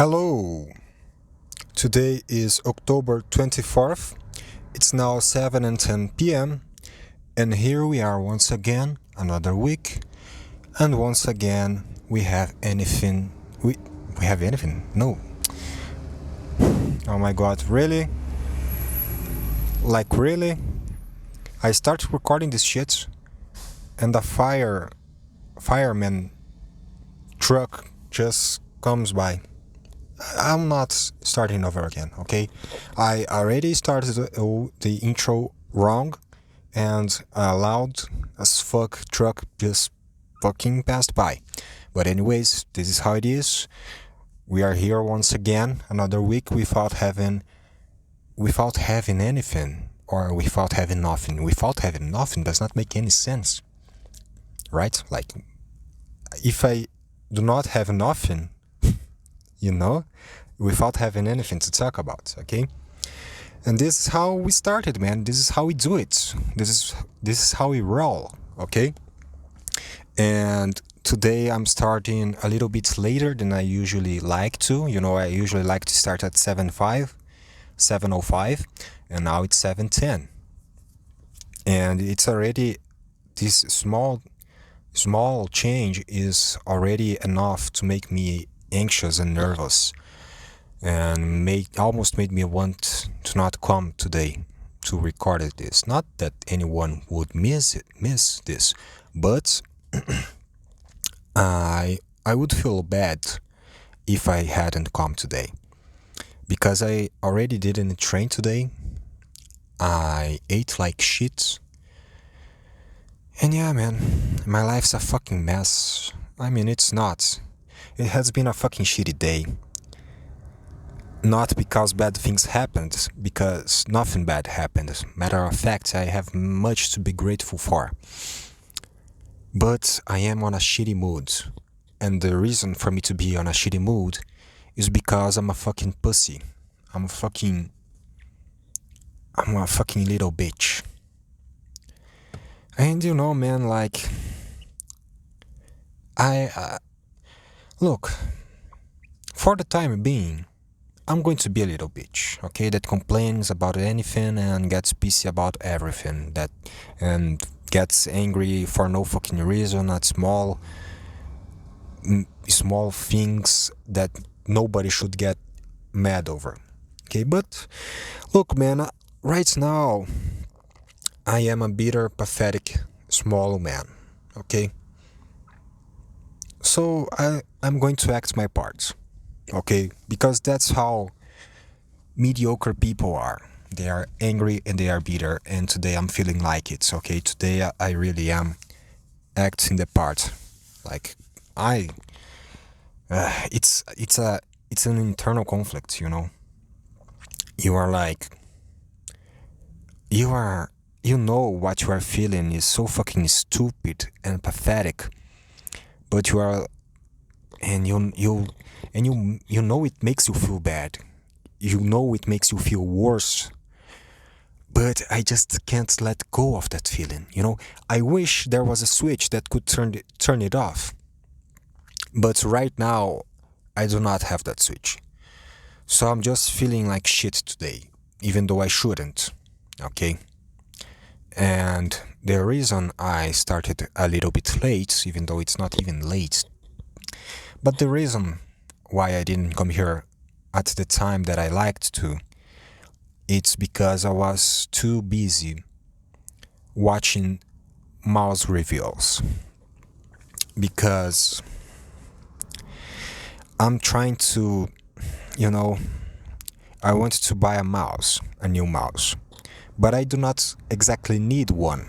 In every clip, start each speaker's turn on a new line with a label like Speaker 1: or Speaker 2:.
Speaker 1: Hello! Today is October 24th. It's now 7 and 10 p.m. And here we are once again, another week. And once again, we have anything. We have anything? No. Oh my god, really? Like, really? I started recording this shit, and the fireman truck just comes by. I'm not starting over again, okay? I already started the intro wrong, and a loud as fuck truck just fucking passed by. But anyways, this is how it is. We are here once again, another week without having anything, or without having nothing. Without having nothing does not make any sense, right? Like, if I do not have nothing, without having anything to talk about, okay? And this is how we started, man. This is how we do it. This is how we roll, okay? And today I'm starting a little bit later than I usually like to. I usually like to start at 7:05, and now it's 7:10. And it's already, this small change is already enough to make me anxious and nervous, and almost made me want to not come today to record this. Not that anyone would miss this, but I would feel bad if I hadn't come today, because I already didn't train today. I ate like shit, and yeah, man, my life's a fucking mess. I mean, it's not. It has been a fucking shitty day. Not because bad things happened, because nothing bad happened. Matter of fact, I have much to be grateful for. But I am on a shitty mood. And the reason for me to be on a shitty mood is because I'm a fucking pussy. I'm a fucking little bitch. And man, like, look, for the time being, I'm going to be a little bitch, okay, that complains about anything and gets pissy about everything, and gets angry for no fucking reason at small things that nobody should get mad over, okay? But look, man, right now I am a bitter, pathetic, small man, okay? So I'm going to act my part, okay? Because that's how mediocre people are. They are angry and they are bitter, and today I'm feeling like it, okay? Today I really am acting the part. Like, it's an internal conflict, You are like, you know what you are feeling is so fucking stupid and pathetic, but you are, and you know it makes you feel bad. You know it makes you feel worse. But I just can't let go of that feeling, I wish there was a switch that could turn it off. But right now, I do not have that switch. So I'm just feeling like shit today, even though I shouldn't, okay? And the reason I started a little bit late, even though it's not even late, but the reason why I didn't come here at the time that I liked to, it's because I was too busy watching mouse reviews. Because I'm trying to, I wanted to buy a new mouse, but I do not exactly need one.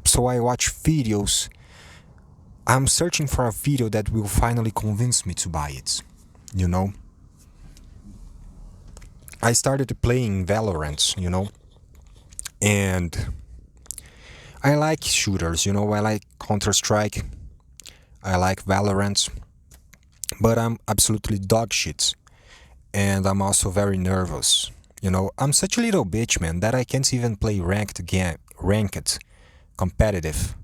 Speaker 1: So I watch videos. I'm searching for a video that will finally convince me to buy it, I started playing Valorant, and I like shooters, I like Counter-Strike, I like Valorant, but I'm absolutely dog shit, and I'm also very nervous, I'm such a little bitch, man, that I can't even play ranked competitive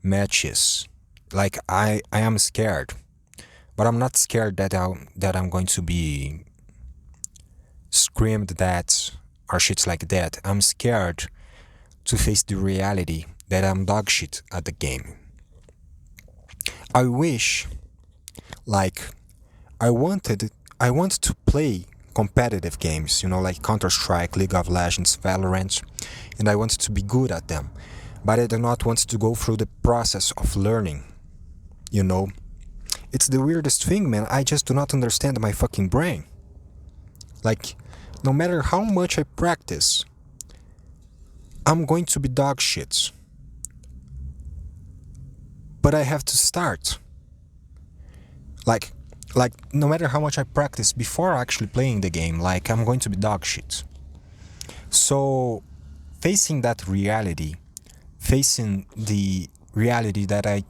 Speaker 1: matches. Like, I am scared. But I'm not scared that I'm going to be screamed at or shit like that. I'm scared to face the reality that I'm dog shit at the game. I wish, like, I want to play competitive games, like Counter-Strike, League of Legends, Valorant, and I want to be good at them. But I do not want to go through the process of learning, It's the weirdest thing, man. I just do not understand my fucking brain. Like, no matter how much I practice, I'm going to be dog shit. But I have to start. Like no matter how much I practice before actually playing the game, like I'm going to be dog shit. So facing that reality, facing the reality that I'm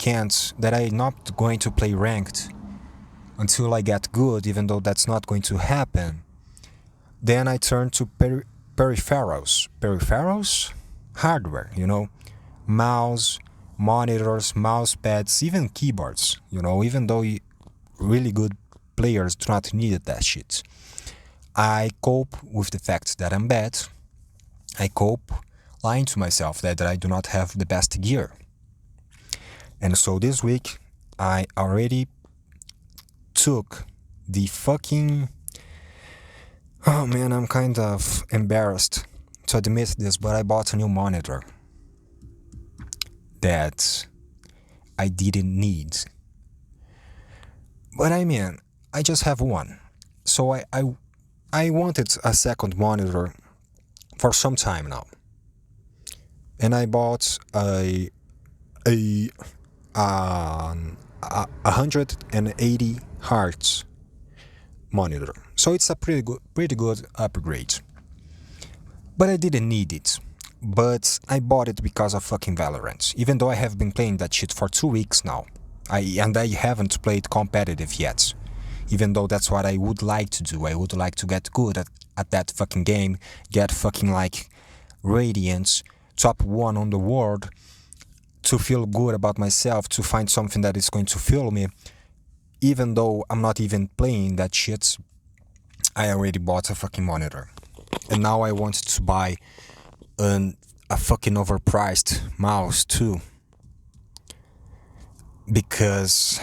Speaker 1: not going to play ranked until I get good, even though that's not going to happen, then I turn to peripherals, hardware, mouse, monitors, mouse pads, even keyboards, even though really good players do not need that shit. I cope with the fact that I'm bad. I cope lying to myself that I do not have the best gear. And so this week, I already took the fucking... Oh man, I'm kind of embarrassed to admit this, but I bought a new monitor that I didn't need. But I mean, I just have one. So I wanted a second monitor for some time now. And I bought a 180 hertz monitor. So it's a pretty good upgrade. But I didn't need it. But I bought it because of fucking Valorant. Even though I have been playing that shit for 2 weeks now. I haven't played competitive yet. Even though that's what I would like to do. I would like to get good at that fucking game. Get fucking like Radiance, top 1 on the world. To feel good about myself. To find something that is going to fill me. Even though I'm not even playing that shit. I already bought a fucking monitor. And now I want to buy a fucking overpriced mouse too. Because,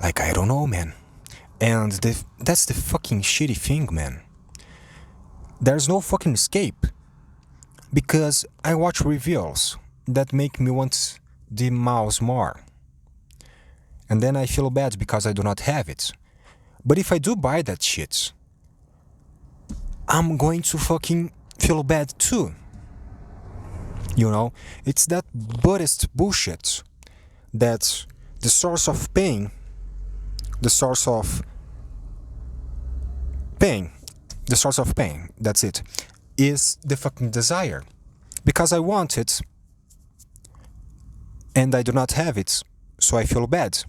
Speaker 1: like, I don't know, man. And that's the fucking shitty thing, man. There's no fucking escape. Because I watch reviews that make me want the mouse more. And then I feel bad because I do not have it. But if I do buy that shit, I'm going to fucking feel bad too. It's that Buddhist bullshit that the source of pain, that's it, is the fucking desire. Because I want it, and I do not have it, so I feel bad.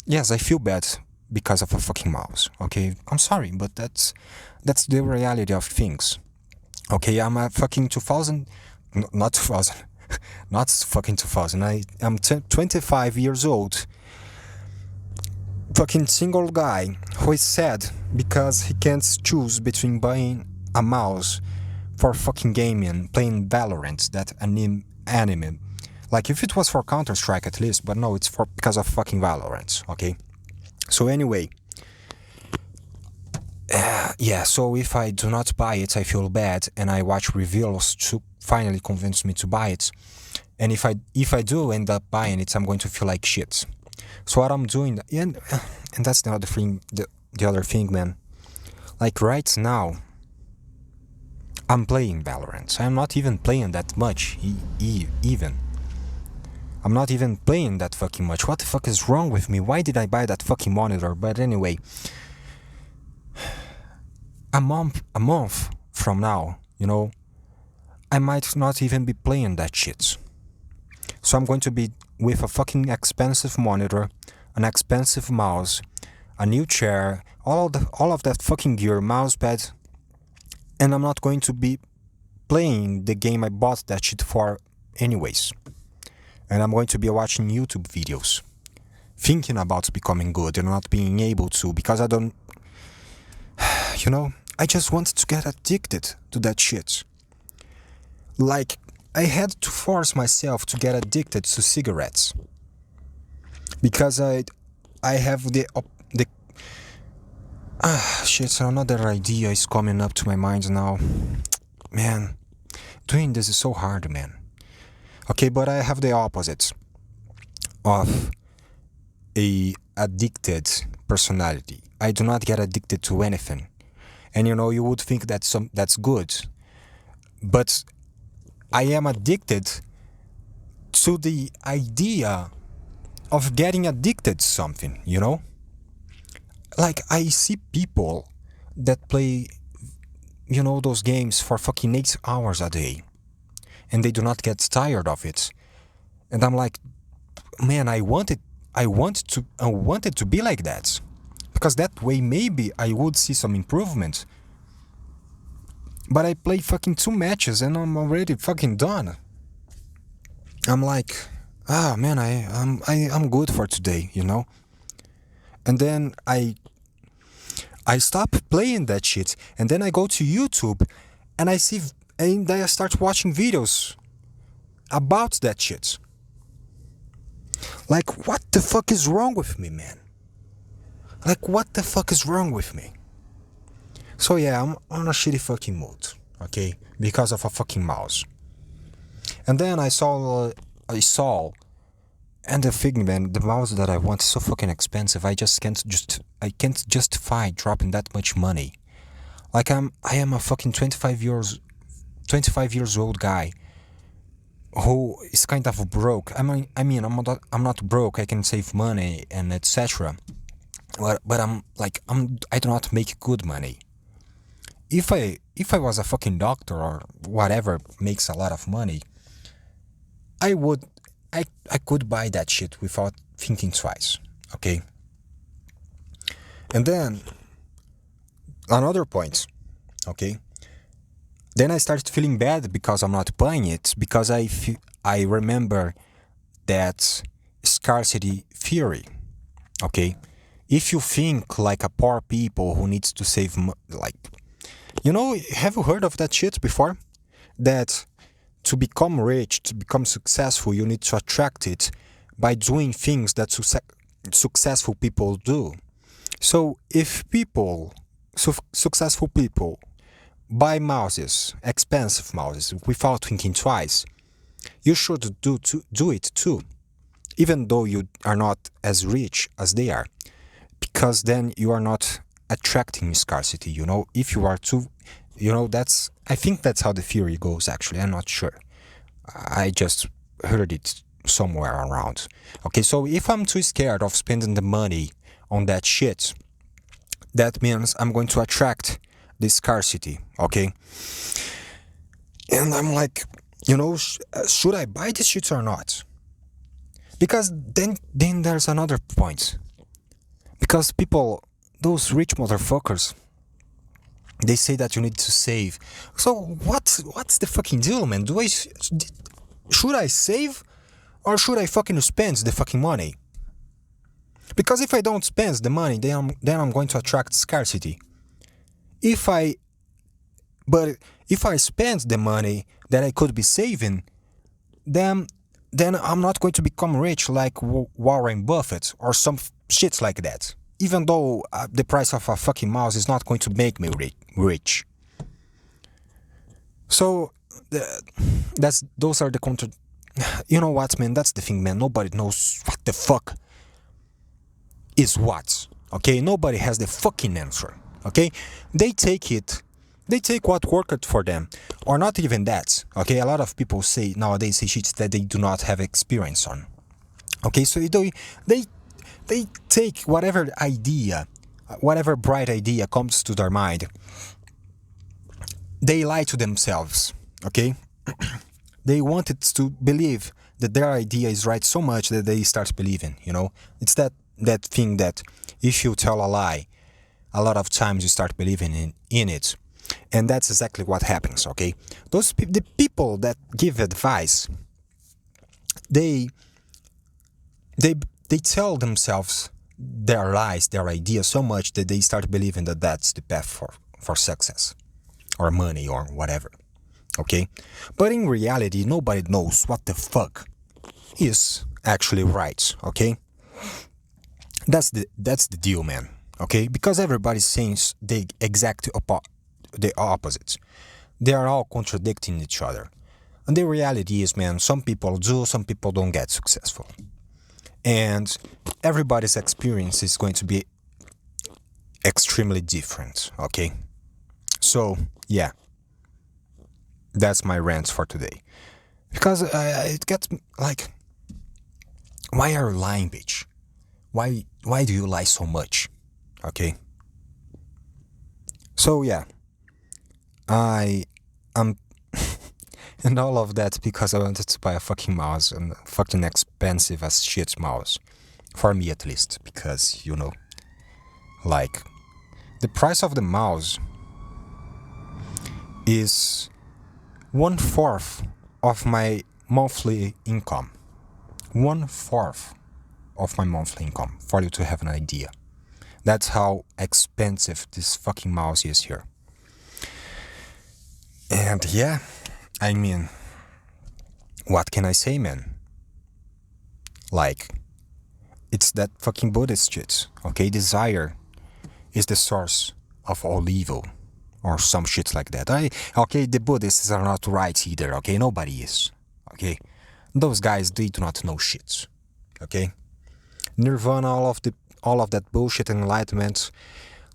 Speaker 1: Yes, I feel bad because of a fucking mouse, okay? I'm sorry, but that's the reality of things. Okay, I'm a fucking 2000, not 2000, not fucking 2000, I'm 25 years old, fucking single guy who is sad because he can't choose between buying a mouse for fucking gaming, playing Valorant, that anime. Like, if it was for Counter-Strike at least, but no, it's because of fucking Valorant, okay? So anyway, so if I do not buy it, I feel bad, and I watch reviews to finally convince me to buy it. And if I do end up buying it, I'm going to feel like shit. So what I'm doing, and that's the other thing, the other thing, man. Like right now, I'm playing Valorant. I'm not even playing that much, even. I'm not even playing that fucking much. What the fuck is wrong with me? Why did I buy that fucking monitor? But anyway, a month from now, I might not even be playing that shit. So I'm going to be with a fucking expensive monitor, an expensive mouse, a new chair, all of that fucking gear, mouse pad, and I'm not going to be playing the game I bought that shit for anyways. And I'm going to be watching YouTube videos. thinking about becoming good and not being able to, because I don't, I just wanted to get addicted to that shit. Like, I had to force myself to get addicted to cigarettes because I have the shit. Another idea is coming up to my mind now. Man, doing this is so hard, man. Okay, but I have the opposite of a addicted personality. I do not get addicted to anything, and you would think that's good, but I am addicted to the idea of getting addicted to something, Like, I see people that play, those games for fucking 8 hours a day, and they do not get tired of it. And I'm like, man, I wanted to be like that, because that way maybe I would see some improvement. But I play fucking 2 matches and I'm already fucking done. I'm like, man, I'm good for today, And then I stop playing that shit, and then I go to YouTube and I start watching videos about that shit. Like, what the fuck is wrong with me, man? Like, what the fuck is wrong with me? So yeah, I'm on a shitty fucking mood, okay? Because of a fucking mouse. And then I saw, and the thing, man, the mouse that I want is so fucking expensive. I can't justify dropping that much money. Like, I am a fucking 25 years old guy who is kind of broke. I'm not broke. I can save money and etc. But I do not make good money. If I was a fucking doctor or whatever makes a lot of money, I could buy that shit without thinking twice, okay? And then another point, okay? Then I started feeling bad because I'm not buying it, because I remember that scarcity theory, okay? If you think like a poor people who needs to save have you heard of that shit before? That to become rich, to become successful, you need to attract it by doing things that successful people do. So if successful people buy mouses, expensive mouses, without thinking twice, you should do it too, even though you are not as rich as they are, because then you are not attracting scarcity. If you are too, I think that's how the theory goes. Actually, I'm not sure. I just heard it somewhere around. Okay, so if I'm too scared of spending the money on that shit, that means I'm going to attract the scarcity. Okay, and I'm like, should I buy this shit or not? Because then there's another point. Because people, those rich motherfuckers, they say that you need to save. So what's the fucking deal, man? Should I save or should I fucking spend the fucking money? Because if I don't spend the money, then I'm going to attract scarcity. If I spend the money that I could be saving, then I'm not going to become rich like Warren Buffett or some shit like that. Even though the price of a fucking mouse is not going to make me rich. So those are the contra. You know what, man? That's the thing, man. Nobody knows what the fuck is what. Okay, nobody has the fucking answer. Okay, they take what worked for them, or not even that. Okay, a lot of people nowadays say shit that they do not have experience on. Okay, so they take whatever bright idea comes to their mind. They lie to themselves, okay? They wanted to believe that their idea is right so much that they start believing, It's that thing that if you tell a lie, a lot of times you start believing in it. And that's exactly what happens, okay? The people that give advice, they they tell themselves their lies, their ideas so much that they start believing that that's the path for success or money or whatever. Okay? But in reality, nobody knows what the fuck is actually right. Okay? That's the deal, man. Okay? Because everybody's saying the the opposite. They are all contradicting each other. And the reality is, man, some people do, some people don't get successful. And everybody's experience is going to be extremely different, okay? So, yeah, that's my rant for today. Because it gets like, why are you lying, bitch? Why do you lie so much? Okay? So, yeah, I'm and all of that because I wanted to buy a fucking mouse, and fucking expensive as shit mouse. For me at least, because, like, the price of the mouse is 1/4 of my monthly income. 1/4 of my monthly income, for you to have an idea. That's how expensive this fucking mouse is here. And yeah, I mean, what can I say, man? Like, it's that fucking Buddhist shit, okay? Desire is the source of all evil, or some shit like that. Okay, the Buddhists are not right either, okay? Nobody is, okay? Those guys, they do not know shit, okay? Nirvana, all of that bullshit and enlightenment.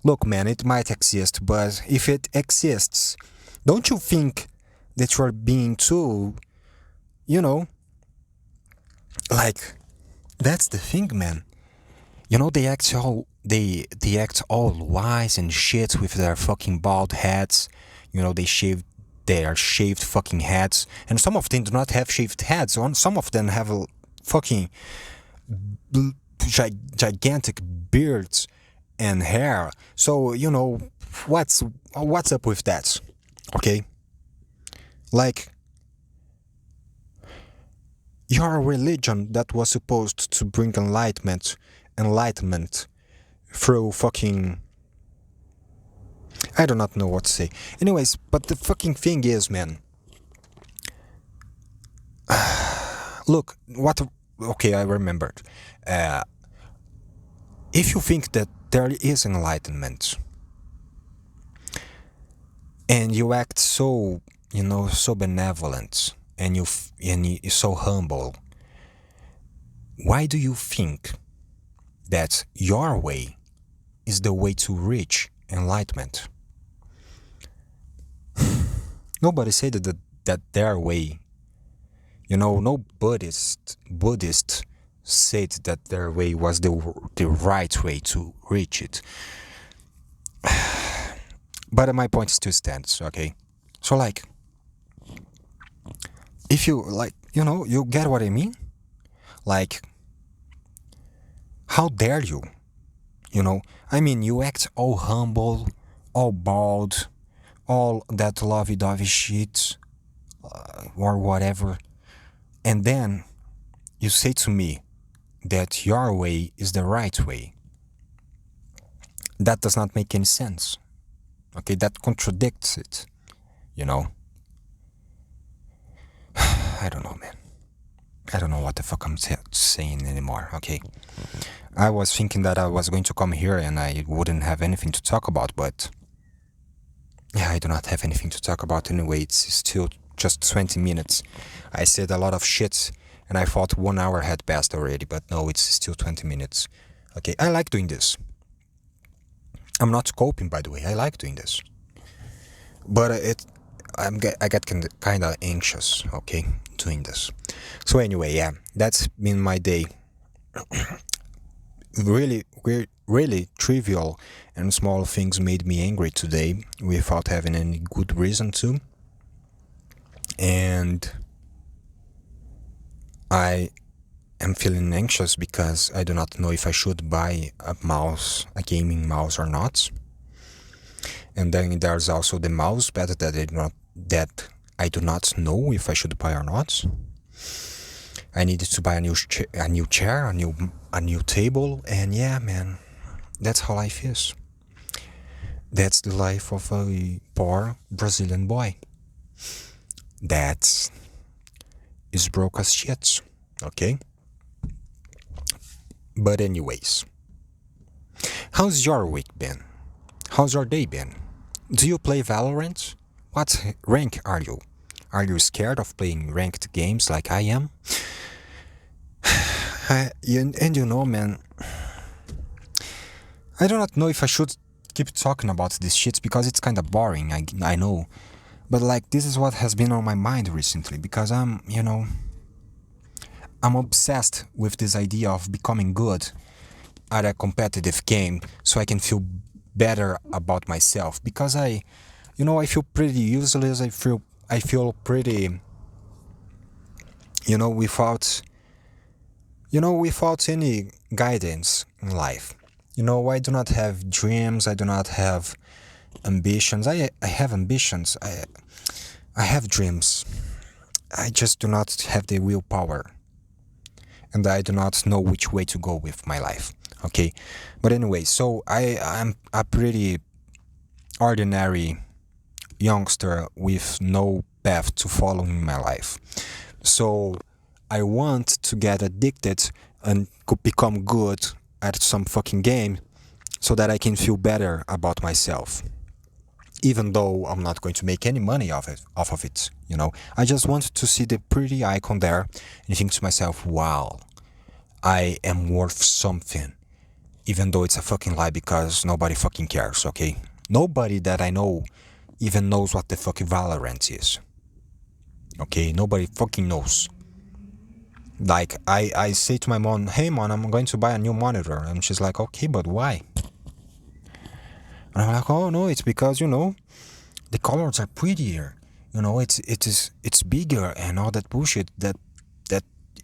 Speaker 1: Look, man, it might exist, but if it exists, don't you think that you're being too, like, that's the thing, man. They act all wise and shit with their fucking bald heads. They shave their shaved fucking heads, and some of them do not have shaved heads. Some of them have a fucking gigantic beards and hair. So what's up with that? Okay, like, your religion that was supposed to bring enlightenment through fucking, I do not know what to say. Anyways, but the fucking thing is, man, look, okay, I remembered. If you think that there is enlightenment and you act so, so benevolent, and you're so humble, why do you think that your way is the way to reach enlightenment? Nobody said that their way, no Buddhist said that their way was the right way to reach it. But my point still stands, okay? So, like, if you, like, you get what I mean? Like, how dare you? I mean, you act all humble, all bald, all that lovey-dovey shit, or whatever, and then you say to me that your way is the right way. That does not make any sense. Okay, that contradicts it, I don't know, man. I don't know what the fuck I'm saying anymore, okay? I was thinking that I was going to come here and I wouldn't have anything to talk about, but yeah, I do not have anything to talk about anyway. It's still just 20 minutes. I said a lot of shit and I thought 1 hour had passed already, but no, it's still 20 minutes. Okay, I like doing this. I'm not coping, by the way. I like doing this. But I get kind of anxious, okay, doing this. So anyway, yeah, that's been my day. Really trivial and small things made me angry today without having any good reason to. And I am feeling anxious because I do not know if I should buy a gaming mouse or not. And then there's also the mouse pad that I do not know if I should buy or not. I needed to buy a new chair, a new table, and yeah, man, that's how life is. That's the life of a poor Brazilian boy. That is broke as shit. Okay? But anyways, how's your week been? How's your day been? Do you play Valorant? What rank are you? Are you scared of playing ranked games like I am? And you know, man, I do not know if I should keep talking about this shit because it's kind of boring, I know. But like, this is what has been on my mind recently because I'm obsessed with this idea of becoming good at a competitive game so I can feel better about myself because I feel pretty useless. I feel pretty, without without any guidance in life. I do not have dreams. I do not have ambitions. I have ambitions. I have dreams. I just do not have the willpower. And I do not know which way to go with my life. Okay? But anyway, so I'm a pretty ordinary youngster with no path to follow in my life. So I want to get addicted and become good at some fucking game so that I can feel better about myself. Even though I'm not going to make any money off of it. I just want to see the pretty icon there and think to myself, wow, I am worth something. Even though it's a fucking lie because nobody fucking cares, okay? Nobody that I know even knows what the fucking Valorant is. Okay, nobody fucking knows. Like, I say to my mom, hey mom, I'm going to buy a new monitor. And she's like, okay, but why? And I'm like, oh no, it's because, the colors are prettier. It's bigger and all that bullshit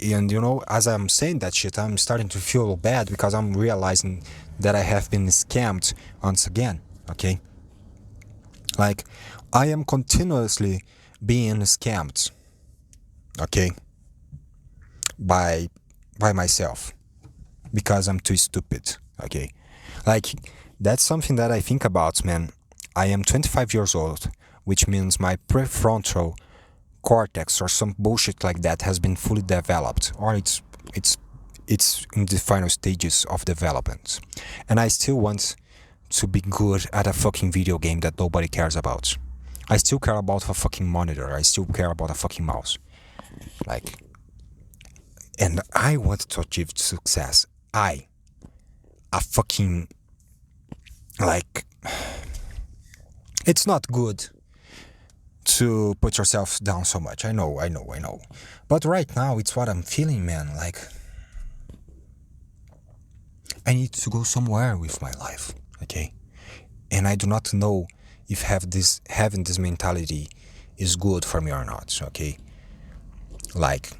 Speaker 1: and as I'm saying that shit, I'm starting to feel bad because I'm realizing that I have been scammed once again, okay? Like, I am continuously being scammed, okay? By myself because I'm too stupid, okay? Like, that's something that I think about, man. I am 25 years old, which means my prefrontal cortex or some bullshit like that has been fully developed, or it's in the final stages of development, and I still want to be good at a fucking video game that nobody cares about. I still care about a fucking monitor. I still care about a fucking mouse. Like, and I want to achieve success. A fucking, like, it's not good to put yourself down so much. I know. But right now, it's what I'm feeling, man. Like, I need to go somewhere with my life, okay? And I do not know if having this mentality is good for me or not, okay? Like,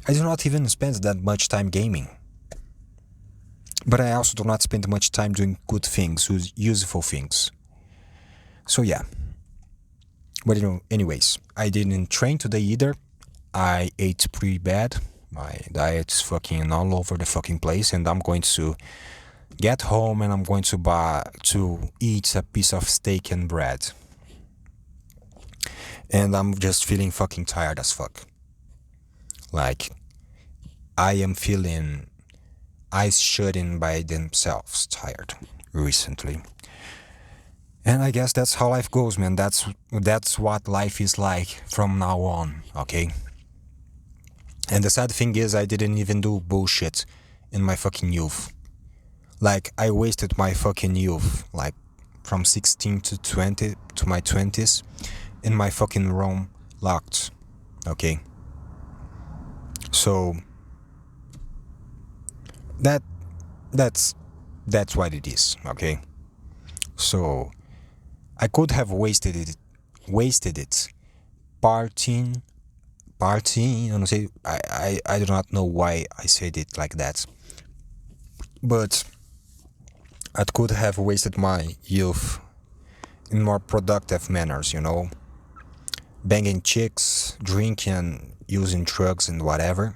Speaker 1: I do not even spend that much time gaming. But I also do not spend much time doing good things, useful things. So yeah. But anyways, I didn't train today either. I ate pretty bad. My diet's fucking all over the fucking place, and I'm going to get home and I'm going to eat a piece of steak and bread. And I'm just feeling fucking tired as fuck. Like, I am feeling eyes shutting by themselves tired recently. And I guess that's how life goes, man. That's what life is like from now on, okay? And the sad thing is I didn't even do bullshit in my fucking youth. Like, I wasted my fucking youth, like, from 16 to 20, to my 20s, in my fucking room locked, okay? So, that's what it is, okay? So, I could have wasted it partying, I do not know why I said it like that. But I could have wasted my youth in more productive manners, banging chicks, drinking, using drugs and whatever.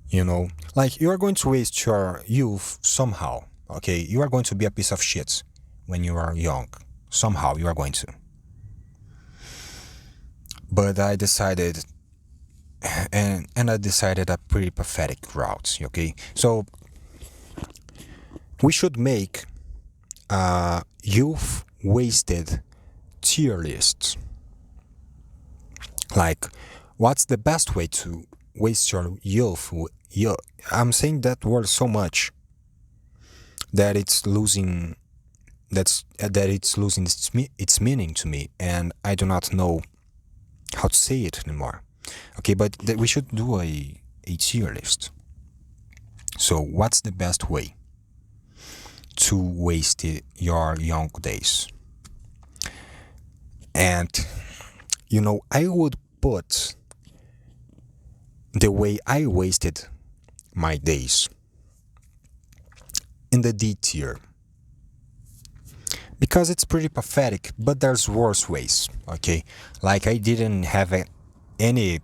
Speaker 1: You know, like you are going to waste your youth somehow. Okay, you are going to be a piece of shit when you are young. Somehow you are going to. But I decided, and I decided a pretty pathetic route. Okay, so we should make youth wasted tier lists. Like, what's the best way to waste your youth? I'm saying that word so much that it's losing that it's losing its meaning to me, and I do not know how to say it anymore. Okay, but we should do a tier list. So, what's the best way to waste your young days? And I would put the way I wasted my days in the D tier because it's pretty pathetic, but there's worse ways. Okay, like I didn't have any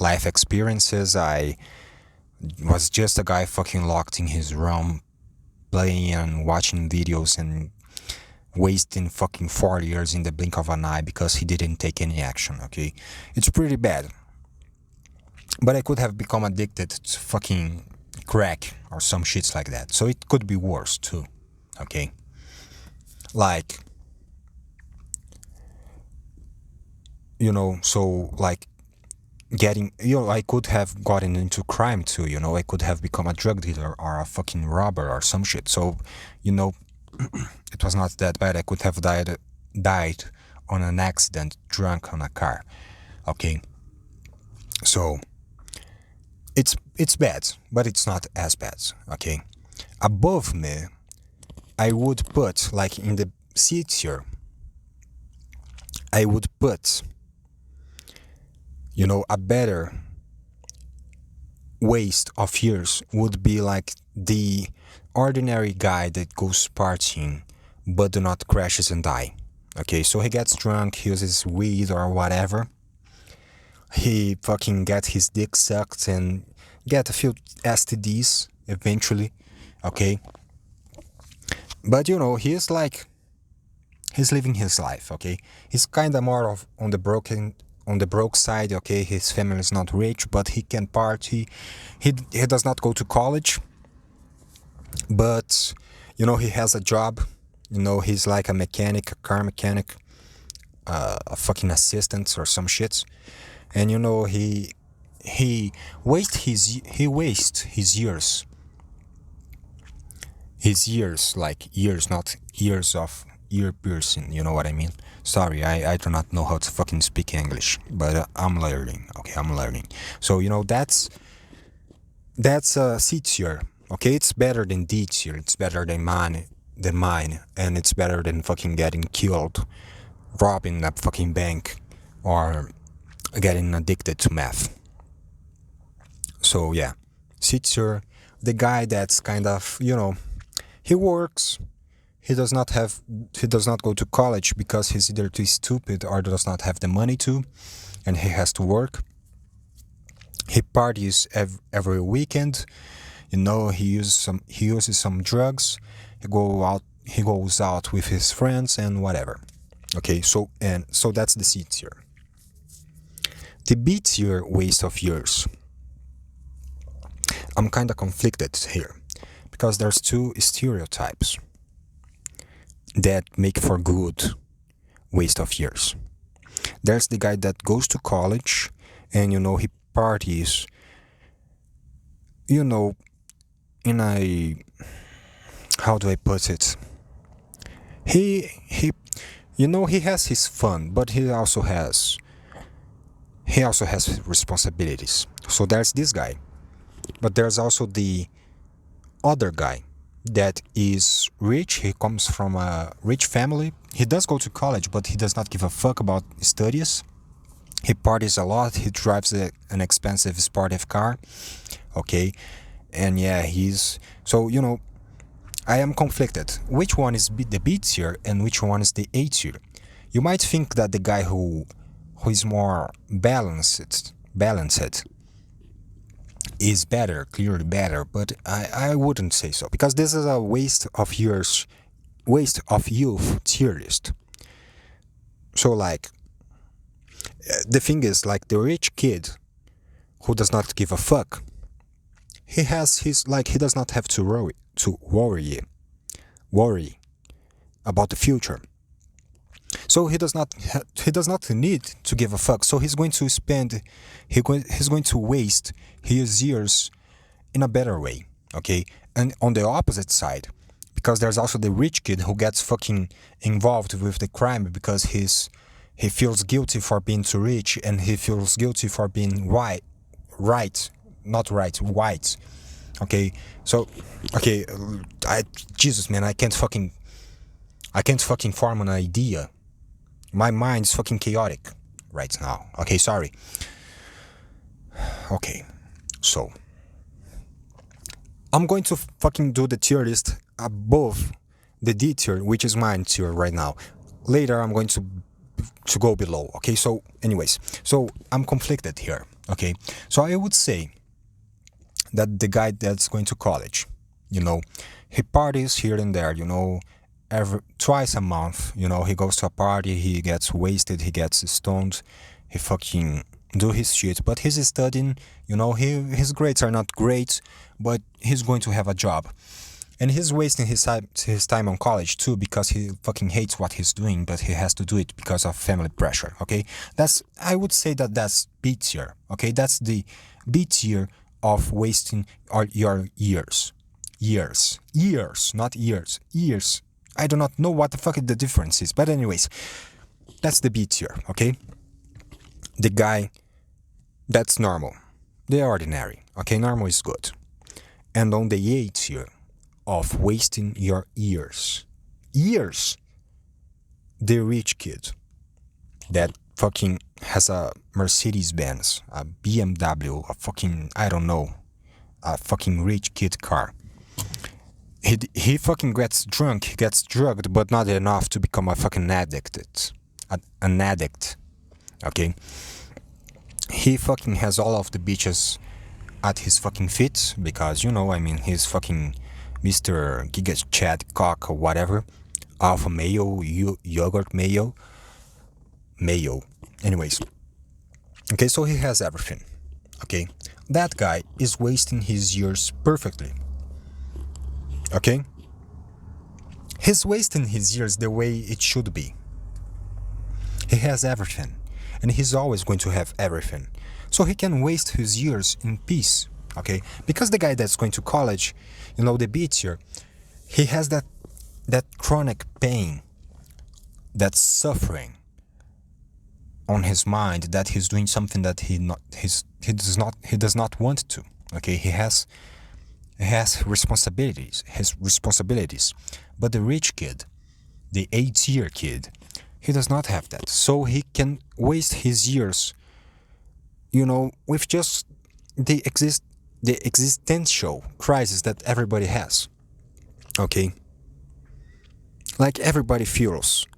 Speaker 1: life experiences. I was just a guy fucking locked in his room playing and watching videos and wasting fucking 4 years in the blink of an eye because he didn't take any action. Okay, it's pretty bad. But I could have become addicted to fucking crack or some shits like that. So it could be worse too. Okay? Like, so like getting, I could have gotten into crime too, I could have become a drug dealer or a fucking robber or some shit. So, it was not that bad. I could have died on an accident drunk on a car. Okay? So, it's bad, but it's not as bad. Okay, above me, I would put, like, in the C tier, I would put a better waste of years would be like the ordinary guy that goes partying but do not crashes and die. Okay, so he gets drunk, uses weed or whatever, he fucking gets his dick sucked and get a few STDs eventually. Okay, but he's living his life. Okay, he's kind of more of on the broke side. Okay, his family is not rich, but he can party. He does not go to college, but he has a job. He's like a mechanic, a car mechanic, a fucking assistant or some shit. And he wastes his years. His years, like years, not years of ear piercing, you know what I mean? Sorry, I do not know how to fucking speak English, but I'm learning. Okay, I'm learning. So that's C tier. Okay, it's better than D tier. It's better than mine, and it's better than fucking getting killed, robbing a fucking bank, or getting addicted to meth. So yeah, C tier, the guy that's kind of he works. He does not go to college because he's either too stupid or does not have the money to, and he has to work. He parties every weekend. He uses some drugs. He goes out with his friends and whatever. Okay, so that's the C tier. The B tier waste of years. I'm kind of conflicted here because there's two stereotypes that make for good waste of years. There's the guy that goes to college and he parties in a, how do I put it, he has his fun, but he also has responsibilities. So there's this guy, but there's also the other guy that is rich. He comes from a rich family. He does go to college, but he does not give a fuck about studies. He parties a lot. He drives an expensive sportive car. Okay, and yeah, I am conflicted. Which one is the B tier and which one is the A tier? You might think that the guy who is more balanced is better, clearly better, but I wouldn't say so because this is a waste of youth tier list. So like the thing is like the rich kid who does not give a fuck, he has his like he does not have to worry about the future. So he does not need to give a fuck. So he's going to he's going to waste his years in a better way, okay? And on the opposite side, because there's also the rich kid who gets fucking involved with the crime because he feels guilty for being too rich and he feels guilty for being white. Okay, so okay, Jesus man, I can't fucking form an idea. My mind's fucking chaotic right now. Okay, sorry. Okay, so I'm going to fucking do the tier list above the D tier, which is mine tier right now. Later, I'm going to go below. Okay, so anyways, so I'm conflicted here. Okay, so I would say that the guy that's going to college, you know, he parties here and there, you know, twice a month, you know, he goes to a party, he gets wasted, he gets stoned, he fucking do his shit, but he's studying, you know, his grades are not great, but he's going to have a job. And he's wasting his time on college too because he fucking hates what he's doing, but he has to do it because of family pressure, okay? I would say that's B tier, okay? That's the B tier of wasting your years. Years, not years. Years. I do not know what the fuck the difference is, but anyways, that's the B tier, okay? The guy that's normal, the ordinary, okay? Normal is good. And on the A tier of wasting your years, the rich kid that fucking has a Mercedes Benz, a BMW, a fucking, I don't know, a fucking rich kid car. He fucking gets drunk, he gets drugged, but not enough to become a fucking addict. An addict. Okay? He fucking has all of the bitches at his fucking feet because, you know, I mean, he's fucking Mr. Giga Chad Cock or whatever. Alpha Mayo, Yogurt Mayo. Anyways. Okay, so he has everything. Okay? That guy is wasting his years perfectly. Okay? He's wasting his years the way it should be. He has everything. And he's always going to have everything. So he can waste his years in peace. Okay? Because the guy that's going to college, you know, the B tier, he has that chronic pain, that suffering on his mind that he's doing something that he does not want to. Okay? He has responsibilities, but the rich kid, the A tier kid, he does not have that. So he can waste his years, you know, with just the existential crisis that everybody has. Okay? Like everybody feels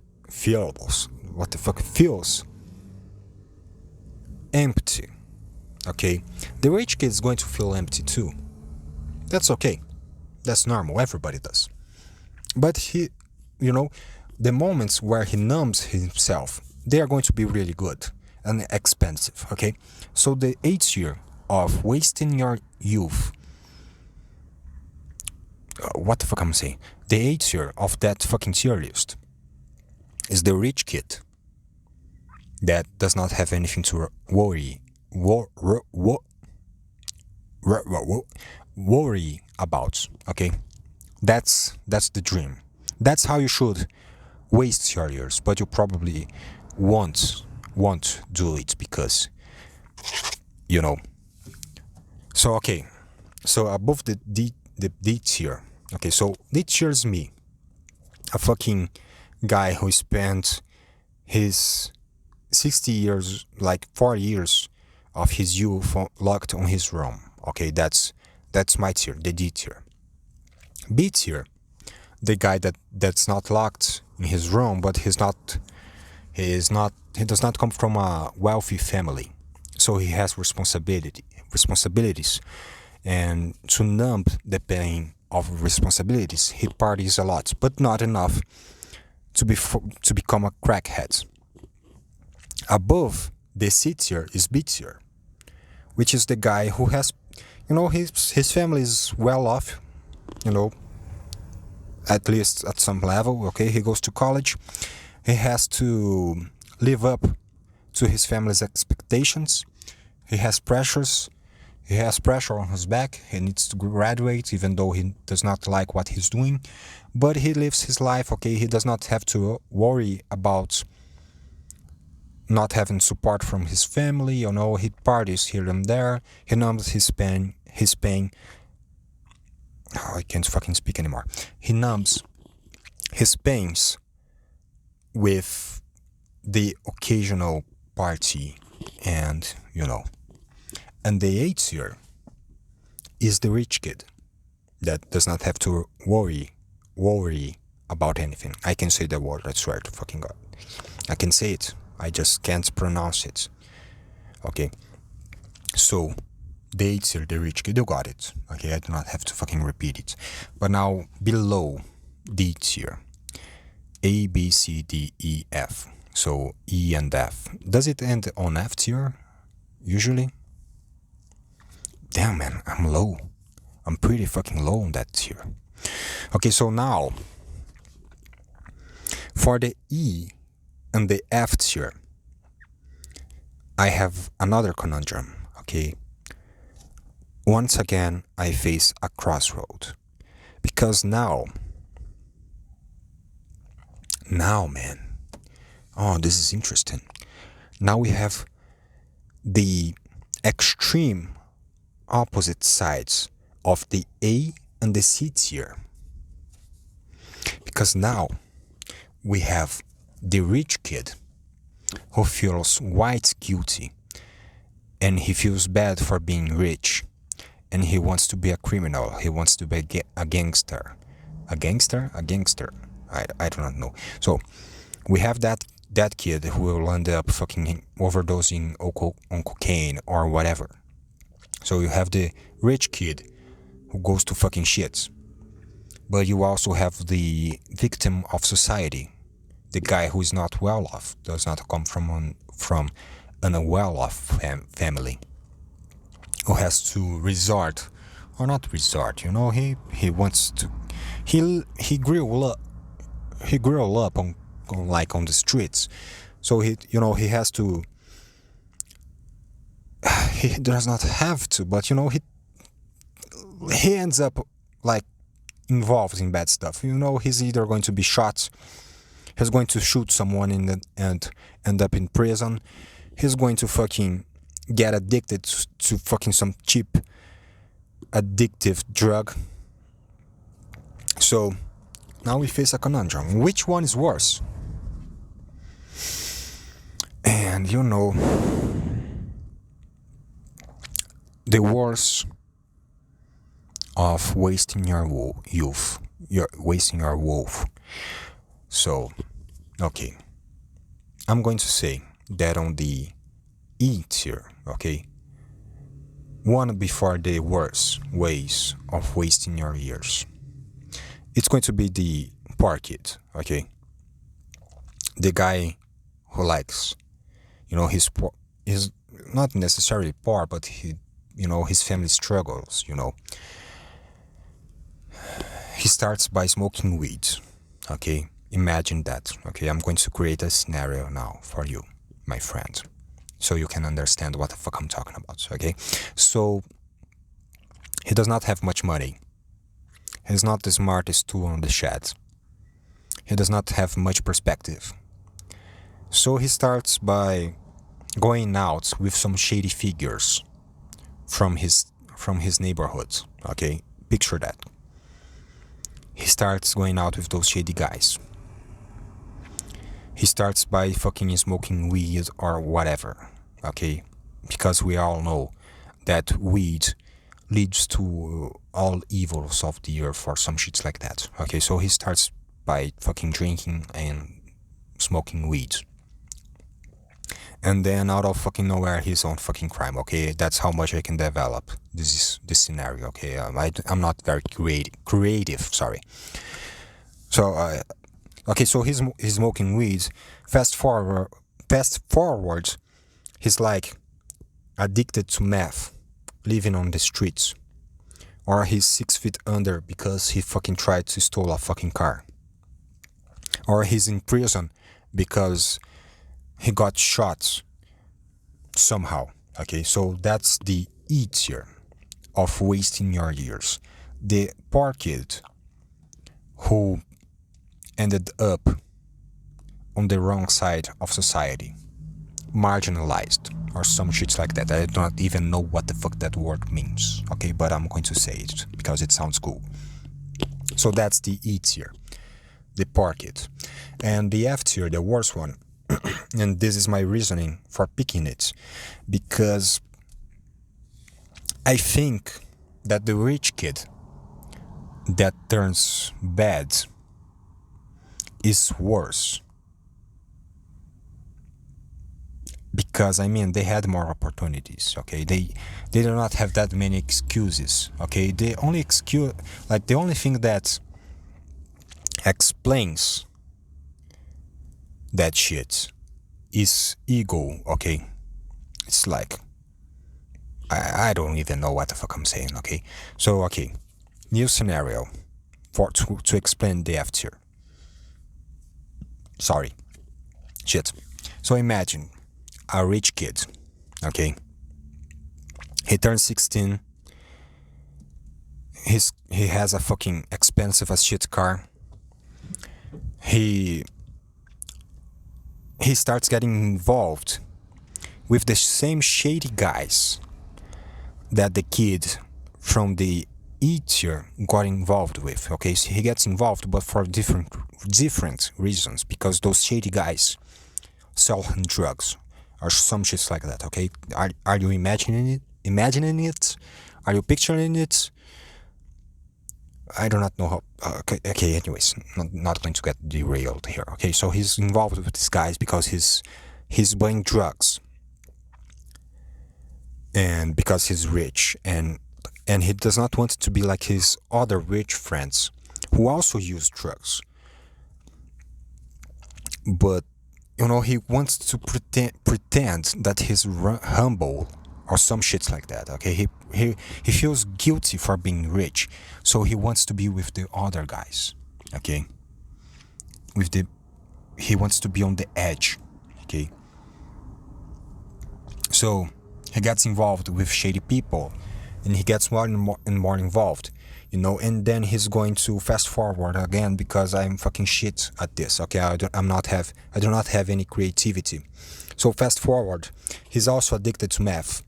Speaker 1: empty. Okay? The rich kid is going to feel empty too. That's okay. That's normal. Everybody does. But he, you know, the moments where he numbs himself, they are going to be really good and expensive, okay? So the 8th year of wasting your youth, what the fuck I'm saying? The 8th year of that fucking tier list is the rich kid that does not have anything to worry about, okay? That's the dream. That's how you should waste your years, but you probably won't do it because, you know. So okay, so above the D tier, okay, so D tier is me, a fucking guy who spent his 60 years, like 4 years of his youth locked on his room. Okay, that's my tier, the D tier. B tier, the guy that's not locked in his room, but he does not come from a wealthy family, so he has responsibilities. And to numb the pain of responsibilities, he parties a lot, but not enough to become a crackhead. Above the C tier is B tier, which is the guy who has, his family is well off, you know, at least at some level. Okay, he goes to college, he has to live up to his family's expectations. He has pressures. He has pressure on his back. He needs to graduate, even though he does not like what he's doing. But he lives his life, okay? He does not have to worry about not having support from his family. He parties here and there. He numbs his pain. Oh, I can't fucking speak anymore. He numbs his pains with the occasional party, and and the A tier is the rich kid that does not have to worry about anything. I can say the word, I swear to fucking God. I can say it, I just can't pronounce it. Okay, so the A tier, the rich kid, you got it. Okay, I do not have to fucking repeat it. But now below D tier, A, B, C, D, E, F. So E and F. Does it end on F tier usually? Damn, man, I'm low. I'm pretty fucking low on that tier. Okay, so now for the E and the F tier, I have another conundrum. Okay, once again I face a crossroad, because now, man, oh, this is interesting. Now we have the extreme opposite sides of the A and the C tier. Because now we have the rich kid who feels white guilty, and he feels bad for being rich, and he wants to be a criminal. He wants to be a gangster. A gangster? I do not know. So we have that kid who will end up fucking overdosing on cocaine or whatever. So you have the rich kid who goes to fucking shits. But you also have the victim of society, the guy who is not well off, does not come from an well off family, who has to resort, or not resort, he wants to, he grew up on the streets. So he has to, he does not have to, but he ends up like involved in bad stuff. He's either going to be shot, he's going to shoot someone and end up in prison, he's going to fucking get addicted to fucking some cheap addictive drug. So now we face a conundrum. Which one is worse? And the worst of wasting your youth, you're wasting your wolf. So, okay, I'm going to say that on the E tier, okay, one before the worst ways of wasting your years, it's going to be the poor kid, okay, the guy who likes, he's poor, he's not necessarily poor, but his family struggles, He starts by smoking weed, okay? Imagine that, okay? I'm going to create a scenario now for you, my friend, so you can understand what the fuck I'm talking about, okay? So, he does not have much money. He's not the smartest tool on the shed. He does not have much perspective. So he starts by going out with some shady figures from his neighborhood, okay? Picture that. He starts going out with those shady guys. He starts by fucking smoking weed or whatever, okay? Because we all know that weed leads to all evils of the earth or some shits like that, okay? So he starts by fucking drinking and smoking weed. and then out of fucking nowhere he's on fucking crime. Okay, that's how much I can develop this scenario. Okay, I'm not very creative. Sorry. So okay, so he's smoking weed. Fast forward, he's like addicted to meth, living on the streets, or he's 6 feet under because he fucking tried to steal a fucking car, or he's in prison because he got shot somehow. Okay, so that's the E tier of wasting your years. The poor kid who ended up on the wrong side of society, marginalized, or some shit like that. I don't even know what the fuck that word means. Okay, but I'm going to say it because it sounds cool. So that's the E tier, the poor kid. And the F tier, the worst one, and this is my reasoning for picking it, because I think that the rich kid that turns bad is worse. Because I mean, they had more opportunities. Okay, they do not have that many excuses. Okay, the only excuse, like the only thing that explains that shit is ego. Okay, it's like I don't even know what the fuck I'm saying. Okay, so okay, new scenario for to explain the F tier. Sorry, shit. So imagine a rich kid. Okay, he turns 16. He has a fucking expensive as shit car. He starts getting involved with the same shady guys that the kid from the E tier got involved with. Okay, so he gets involved, but for different reasons, because those shady guys sell him drugs or some shit like that. Okay, are you imagining it? Are you picturing it? I do not know how. Okay, anyways, not going to get derailed here. Okay, so he's involved with these guys because he's buying drugs, and because he's rich, and he does not want to be like his other rich friends who also use drugs. But he wants to pretend that he's humble or some shit like that. Okay, he feels guilty for being rich, so he wants to be with the other guys. Okay, he wants to be on the edge. Okay, so he gets involved with shady people, and he gets more and more involved. And then he's going to fast forward again because I'm fucking shit at this. Okay, I do not have any creativity. So fast forward, he's also addicted to meth.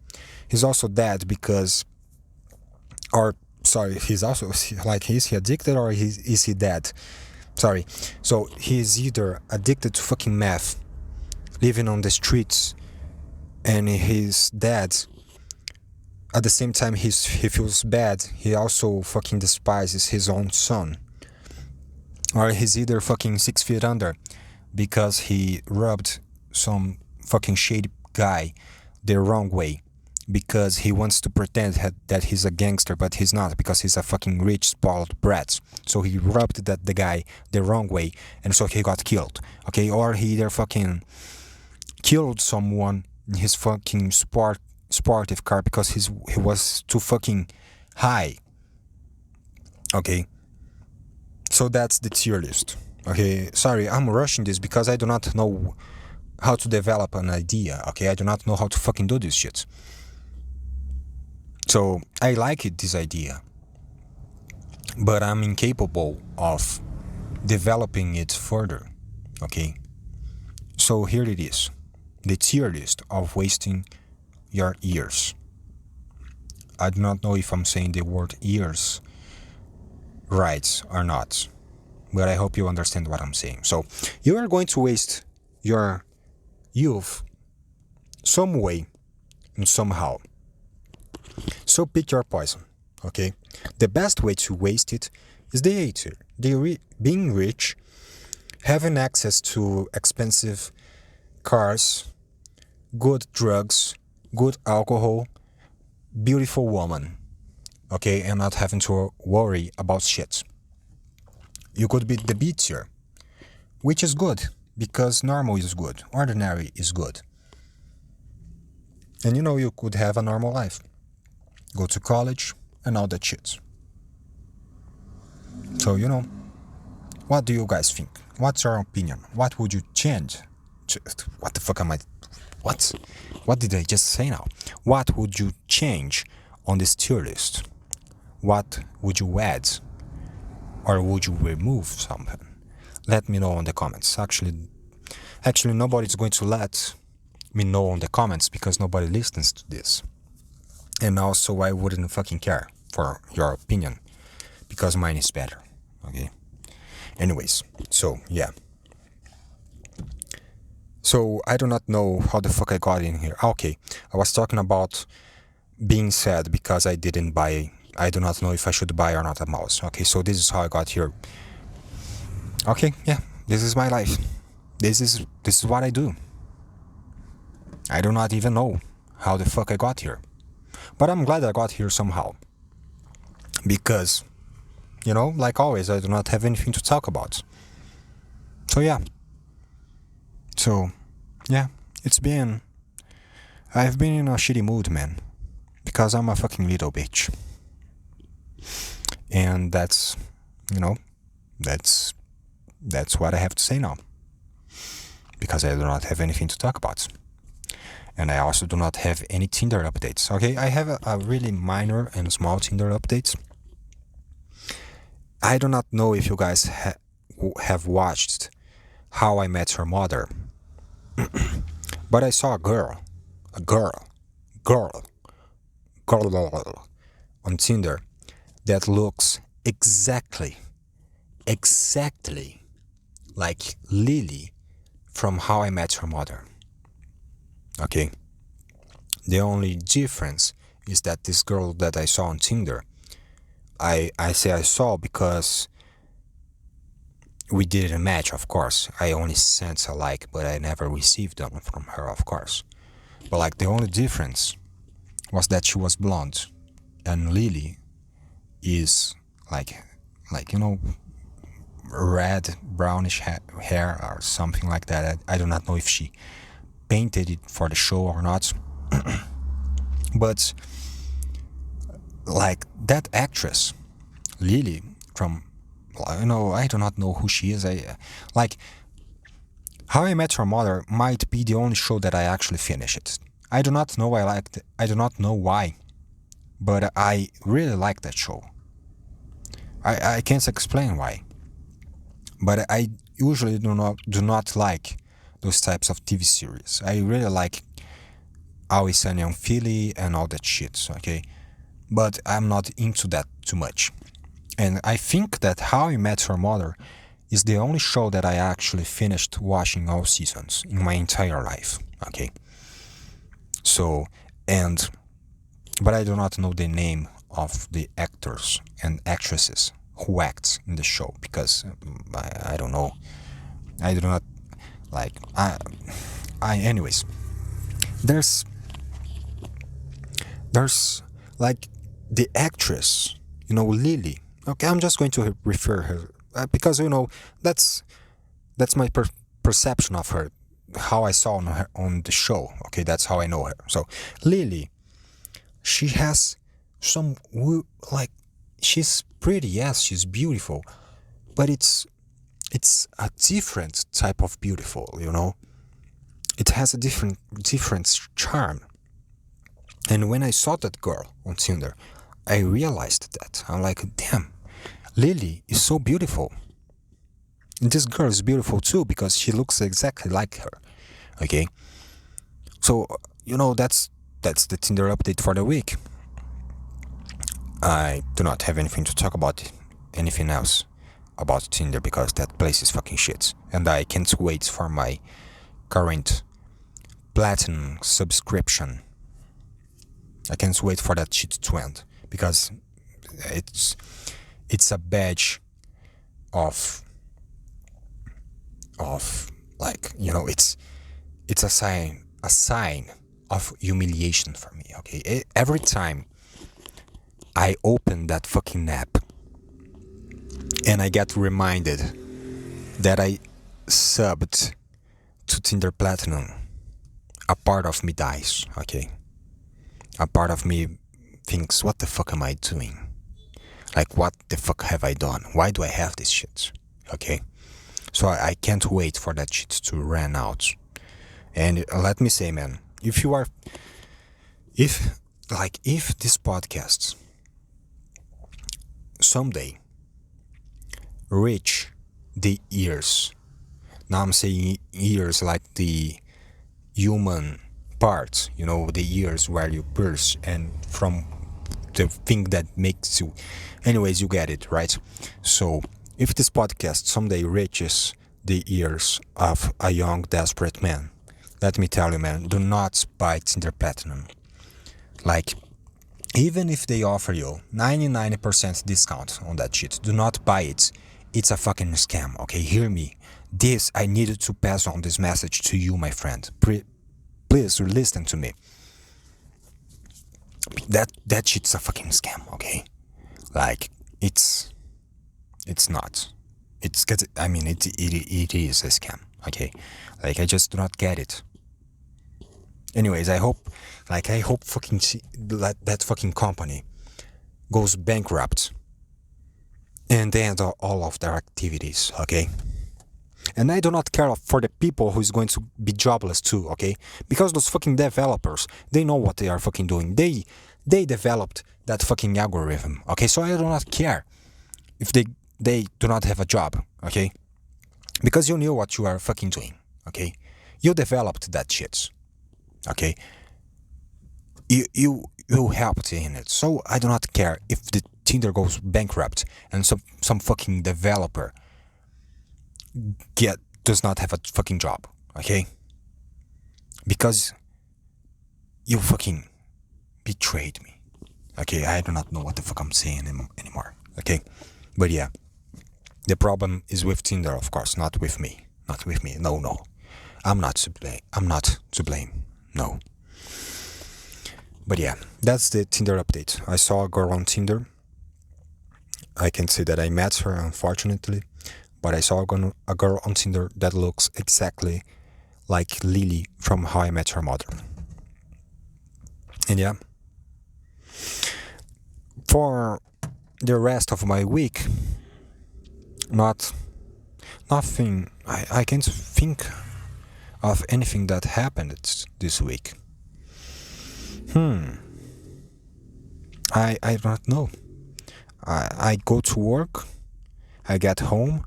Speaker 1: He's also dead because, or sorry, he's also like, is he addicted or is he dead? Sorry. So he's either addicted to fucking meth, living on the streets, and he's dead. At the same time, he feels bad. He also fucking despises his own son. Or he's either fucking 6 feet under because he rubbed some fucking shady guy the wrong way, because he wants to pretend that he's a gangster, but he's not, because he's a fucking rich, spoiled brat. So he rubbed the guy the wrong way, and so he got killed. Okay, or he either fucking killed someone in his fucking sportive car because he was too fucking high. Okay, so that's the tier list. Okay, sorry, I'm rushing this because I do not know how to develop an idea. Okay, I do not know how to fucking do this shit. So I like this idea, but I'm incapable of developing it further. Okay, so here it is, the tier list of wasting your years. I do not know if I'm saying the word years right or not, but I hope you understand what I'm saying. So you are going to waste your youth some way and somehow. So pick your poison. Okay, the best way to waste it is the A tier. Being rich, having access to expensive cars, good drugs, good alcohol, beautiful woman, okay, and not having to worry about shit. You could be the B tier, which is good because normal is good, ordinary is good. And you could have a normal life, go to college and all that shit. So, what do you guys think? What's your opinion? What would you change? What the fuck am I? What? What did I just say now? What would you change on this tier list? What would you add? Or would you remove something? Let me know in the comments. Actually, nobody's going to let me know in the comments because nobody listens to this. And also, I wouldn't fucking care for your opinion because mine is better. Okay? Anyways, so yeah. So I do not know how the fuck I got in here. Okay, I was talking about being sad because I didn't buy. I do not know if I should buy or not a mouse. Okay, so this is how I got here. Okay, yeah, this is my life. This is what I do. I do not even know how the fuck I got here. But I'm glad I got here somehow. Because, like always, I do not have anything to talk about. So yeah. I've been in a shitty mood, man. Because I'm a fucking little bitch. And that's what I have to say now. Because I do not have anything to talk about. And I also do not have any Tinder updates. Okay, I have a really minor and small Tinder updates. I do not know if you guys have watched How I Met Your Mother. But I saw a girl on Tinder that looks exactly like Lily from How I Met Your Mother. Okay? The only difference is that this girl that I saw on Tinder, I say I saw because we didn't match, of course. I only sent a like, but I never received them from her, of course. But like the only difference was that she was blonde, and Lily is like red brownish hair or something like that. I do not know if she painted it for the show or not. But like that actress Lily from I do not know who she is. How I Met Your Mother might be the only show that I actually finished. I do not know I do not know why, but I really like that show. I can't explain why, but I usually do not like those types of TV series. I really like Always Sunny in Philly and all that shit. Okay, but I'm not into that too much. And I think that How I Met Your Mother is the only show that I actually finished watching all seasons in my entire life. Okay. So, but I do not know the name of the actors and actresses who act in the show because I don't know. I do not like. Anyways, there's like the actress, Lily. Okay, I'm just going to refer her because that's my perception of her, how I saw her on the show. Okay, that's how I know her. So Lily, she has some she's pretty. Yes, she's beautiful, but it's a different type of beautiful. It has a different charm. And when I saw that girl on Tinder, I realized that. I'm like, damn, Lily is so beautiful. And this girl is beautiful too because she looks exactly like her. Okay? So, that's the Tinder update for the week. I do not have anything to talk about anything else about Tinder because that place is fucking shit. And I can't wait for my current platinum subscription. I can't wait for that shit to end because it's a badge of it's a sign a sign of humiliation for me, okay? Every time I open that fucking app and I get reminded that I subbed to Tinder Platinum, a part of me dies, okay? A part of me thinks, what the fuck am I doing? Like, what the fuck have I done? Why do I have this shit? Okay? So I can't wait for that shit to run out. And let me say, man, if this podcast someday reach the ears, now I'm saying ears like the human parts, the ears where you pierce and from the thing that makes you, anyways, you get it, right? So if this podcast someday reaches the ears of a young desperate man, let me tell you, man, do not buy Tinder Platinum. Like, even if they offer you 99% discount on that shit, do not buy it. It's a fucking scam, okay? Hear me. I needed to pass on this message to you, my friend. Please listen to me. That shit's a fucking scam, okay? Like, it's not. It is a scam, okay? Like, I just do not get it. Anyways, I hope fucking that fucking company goes bankrupt and they end all of their activities, okay? And I do not care for the people who is going to be jobless too, okay? Because those fucking developers, they know what they are fucking doing. They developed that fucking algorithm, okay? So I do not care if they do not have a job, okay? Because you knew what you are fucking doing, okay? You developed that shit, okay? You helped in it. So I do not care if the Tinder goes bankrupt and some fucking developer does not have a fucking job, okay? Because you fucking betrayed me, okay? I do not know what the fuck I'm saying anymore, okay? But yeah, the problem is with Tinder, of course, not with me. No, I'm not to blame. No. But yeah, that's the Tinder update. I saw a girl on Tinder. I can say that I met her, unfortunately, but I saw a girl on Tinder that looks exactly like Lily from How I Met Your Mother. And yeah, for the rest of my week, nothing. I can't think of anything that happened this week. I don't know. I go to work, I get home,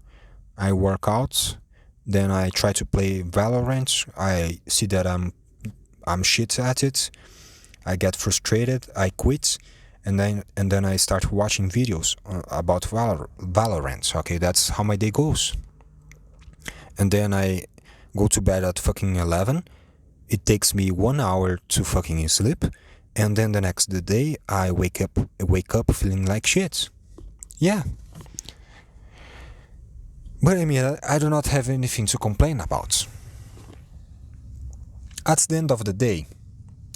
Speaker 1: I work out, then I try to play Valorant. I see that I'm shit at it. I get frustrated, I quit, and then I start watching videos about Valorant. Okay, that's how my day goes. And then I go to bed at fucking 11. It takes me 1 hour to fucking sleep, and then the next day I wake up feeling like shit. Yeah. But I mean, I do not have anything to complain about. At the end of the day,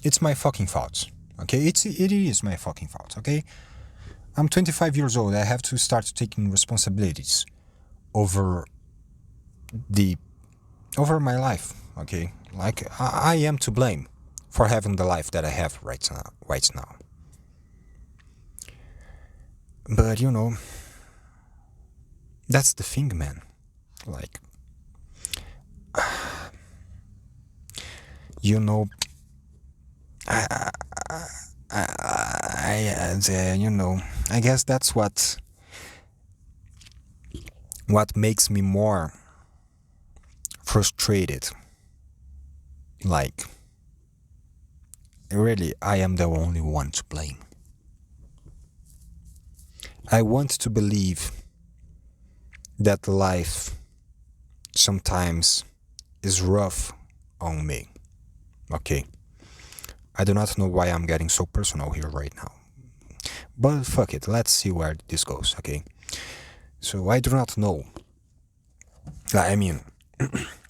Speaker 1: it's my fucking fault. Okay, it is my fucking fault. Okay, I'm 25 years old. I have to start taking responsibilities over my life. Okay, like I am to blame for having the life that I have right now. But that's the thing, man. Like, I guess that's what makes me more frustrated. Like, really, I am the only one to blame. I want to believe that life sometimes is rough on me. Okay. I do not know why I'm getting so personal here right now. But fuck it, let's see where this goes, okay? So I do not know. I mean,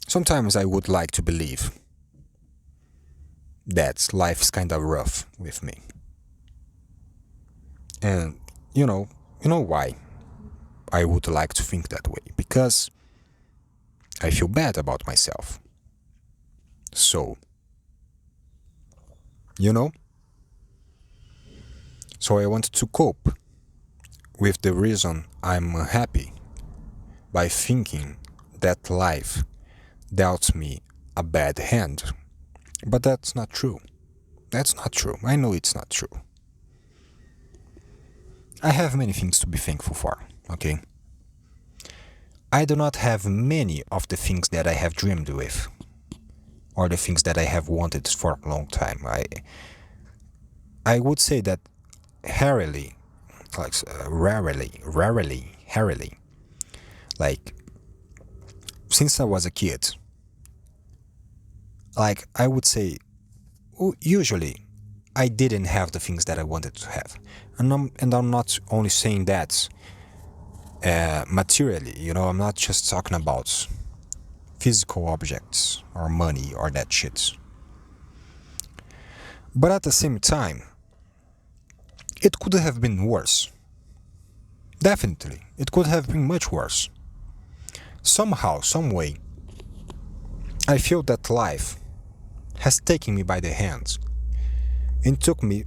Speaker 1: sometimes I would like to believe that life's kind of rough with me. And you know, you know why I would like to think that way? Because I feel bad about myself. So, you know, so I want to cope with the reason I'm unhappy by thinking that life dealt me a bad hand. But that's not true. That's not true. I know it's not true. I have many things to be thankful for, okay? I do not have many of the things that I have dreamed with, or the things that I have wanted for a long time. I would say that rarely, rarely, like since I was a kid, like I would say, usually I didn't have the things that I wanted to have, and I'm not only saying that materially. You know, I'm not just talking about physical objects or money or that shit. But at the same time, it could have been worse. Definitely, it could have been much worse. Somehow, some way, I feel that life has taken me by the hands and took me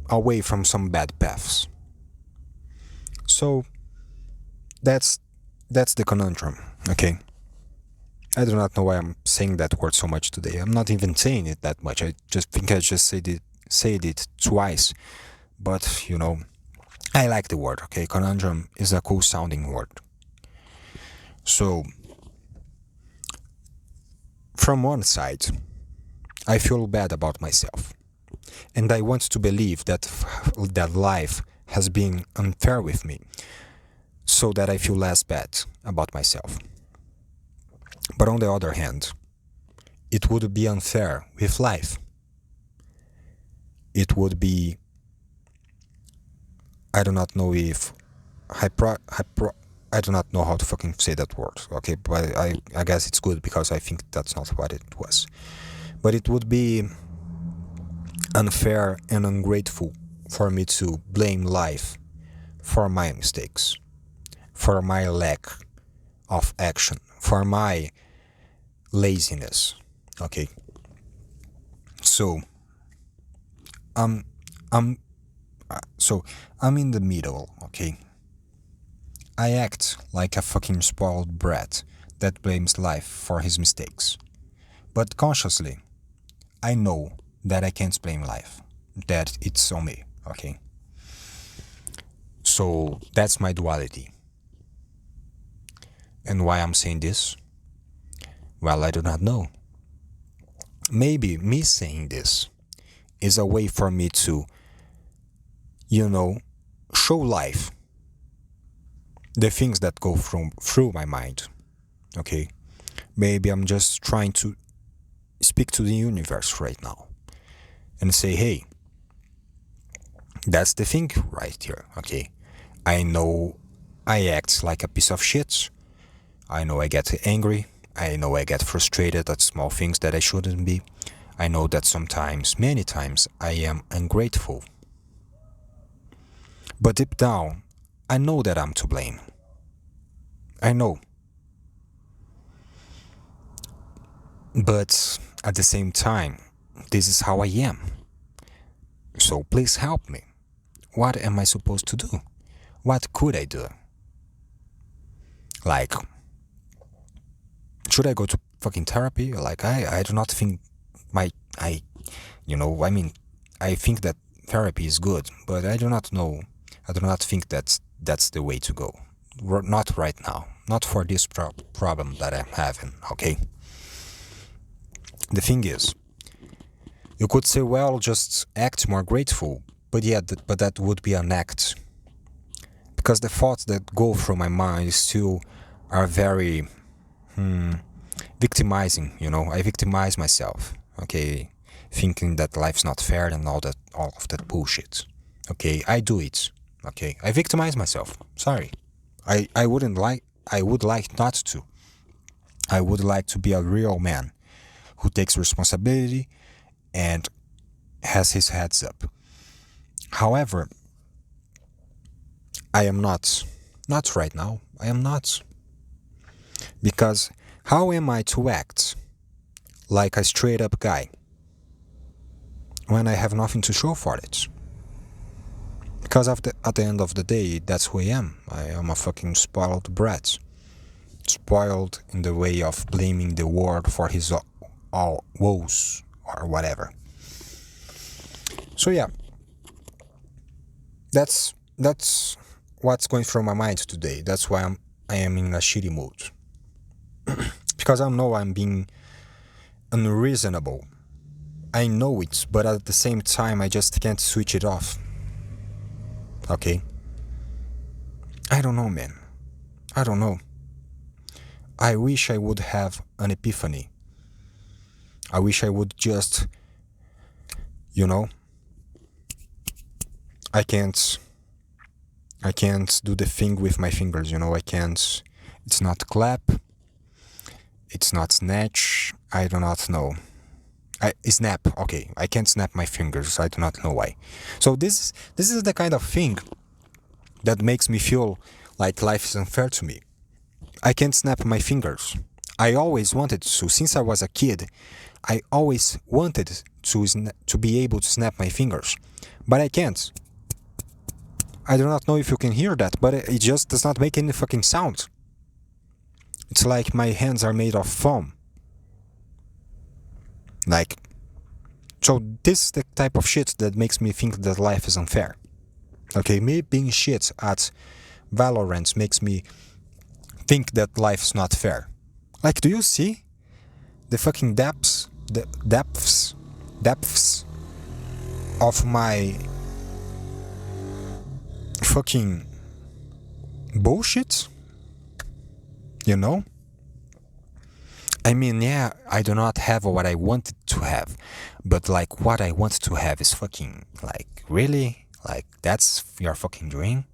Speaker 1: away from some bad paths. So that's the conundrum, okay? I do not know why I'm saying that word so much today. I'm not even saying it that much. I just think I just said it twice. But you know, I like the word, okay? Conundrum is a cool sounding word. So from one side, I feel bad about myself. And I want to believe that life has been unfair with me, so that I feel less bad about myself. But on the other hand, it would be unfair with life. It would be, I do not know if I do not know how to fucking say that word, okay? But I guess it's good because I think that's not what it was. But it would be unfair and ungrateful for me to blame life for my mistakes, for my lack of action, for my laziness, okay? So I'm I'm so I'm in the middle, okay? I act like a fucking spoiled brat that blames life for his mistakes. But consciously, I know that I can't blame life, that it's on me, okay? So that's my duality. And why I'm saying this? Well, I do not know. Maybe me saying this is a way for me to, you know, show life the things that go through my mind, okay? Maybe I'm just trying to speak to the universe right now and say, hey, that's the thing right here, okay? I know I act like a piece of shit. I know I get angry. I know I get frustrated at small things that I shouldn't be. I know that sometimes, many times, I am ungrateful. But deep down, I know that I'm to blame. I know. But at the same time, this is how I am. So please help me. What am I supposed to do? What could I do? Like, should I go to fucking therapy? Like, I do not think I mean, I think that therapy is good, but I do not know, I do not think that's the way to go. Not right now. Not for this problem that I'm having, okay? The thing is, you could say, well, just act more grateful, but yeah, but that would be an act. Because the thoughts that go through my mind still are very victimizing, you know. I victimize myself, okay, thinking that life's not fair and all of that bullshit. Okay, I do it. Okay, I victimize myself. Sorry. I would like not to. I would like to be a real man who takes responsibility and has his heads up. However, I am not. Not right now. I am not. Because how am I to act like a straight up guy when I have nothing to show for it? Because at the end of the day, that's who I am. I am a fucking spoiled brat. Spoiled in the way of blaming the world for his all woes or whatever. So yeah, that's what's going through my mind today. That's why I am in a shitty mood. Because I know I'm being unreasonable. I know it, but at the same time I just can't switch it off. Okay? I don't know, man. I don't know. I wish I would have an epiphany. I wish I would just, I can't do the thing with my fingers, I can't, it's not clap, it's not snatch, I do not know. Snap, okay, I can't snap my fingers, I do not know why. So this is the kind of thing that makes me feel like life is unfair to me. I can't snap my fingers. I always wanted to, since I was a kid, I always wanted to be able to snap my fingers, but I can't. I do not know if you can hear that, but it just does not make any fucking sound. It's like my hands are made of foam. So this is the type of shit that makes me think that life is unfair. Okay, me being shit at Valorant makes me think that life's not fair. Do you see the fucking depths of my fucking bullshit? I mean, yeah, I do not have what I wanted to have, but what I want to have is fucking, really? That's your fucking dream?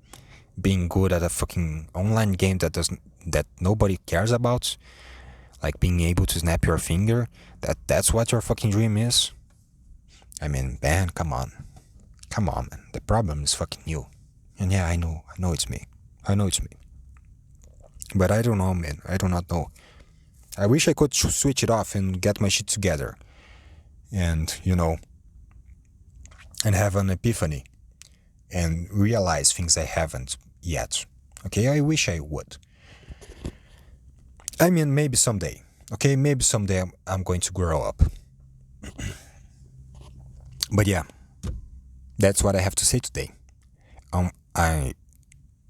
Speaker 1: Being good at a fucking online game that nobody cares about? Being able to snap your finger? That's what your fucking dream is? I mean, man, come on, man. The problem is fucking you. And yeah, I know it's me. But I don't know, man. I do not know. I wish I could switch it off and get my shit together. And, and have an epiphany. And realize things I haven't yet. Okay, I wish I would. I mean, maybe someday. Okay, maybe someday I'm going to grow up. But yeah, that's what I have to say today.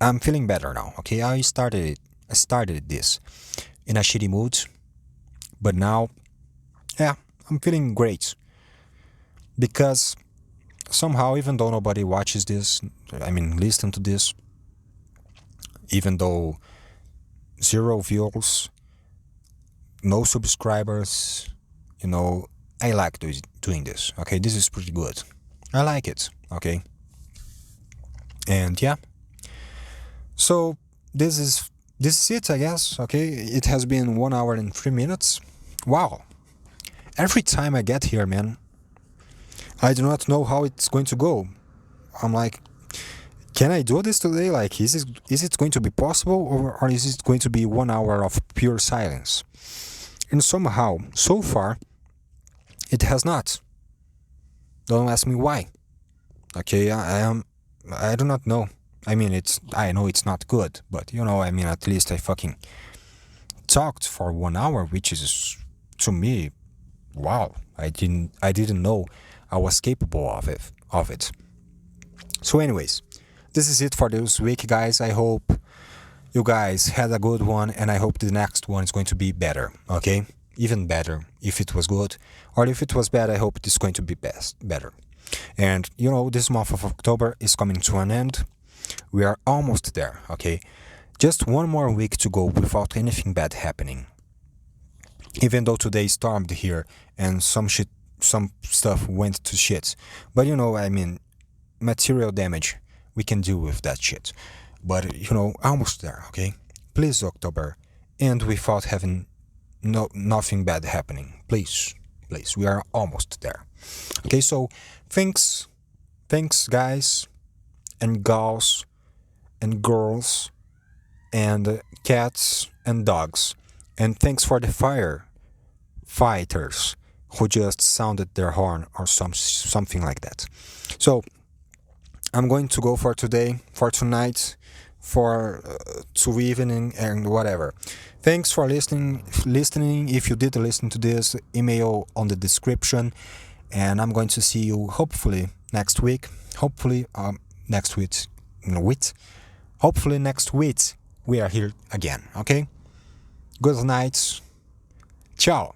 Speaker 1: I'm feeling better now. Okay, I started this in a shitty mood, but now, yeah, I'm feeling great. Because somehow, even though nobody watches this, listen to this, even though 0 views, no subscribers, I like doing this. Okay, this is pretty good. I like it. Okay. And yeah, so this is it, I guess. Okay, it has been 1 hour and 3 minutes. Wow. Every time I get here, man, I do not know how it's going to go. I'm like, can I do this today? Is it going to be possible, or is it going to be 1 hour of pure silence? And somehow, so far, it has not. Don't ask me why. Okay, I do not know. I know it's not good, but at least I fucking talked for 1 hour, which is, to me, wow. I didn't know I was capable of it. So anyways, this is it for this week, guys. I hope you guys had a good one, and I hope the next one is going to be better, okay? Even better if it was good, or if it was bad, I hope it's going to be better. And this month of October is coming to an end. We are almost there, okay? Just 1 more week to go without anything bad happening. Even though today stormed here and some stuff went to shit. But material damage, we can deal with that shit. But almost there, okay? Please, October, end without having nothing bad happening. Please. place. We are almost there. Okay, so thanks, guys and gals and girls and cats and dogs, and thanks for the fighters who just sounded their horn or something like that. So I'm going to go for today, for tonight, for to evening and whatever. Thanks for listening. If you did listen to this, email on the description, and I'm going to see you hopefully next week. Hopefully next week, hopefully next week we are here again. Okay. Good night. Ciao.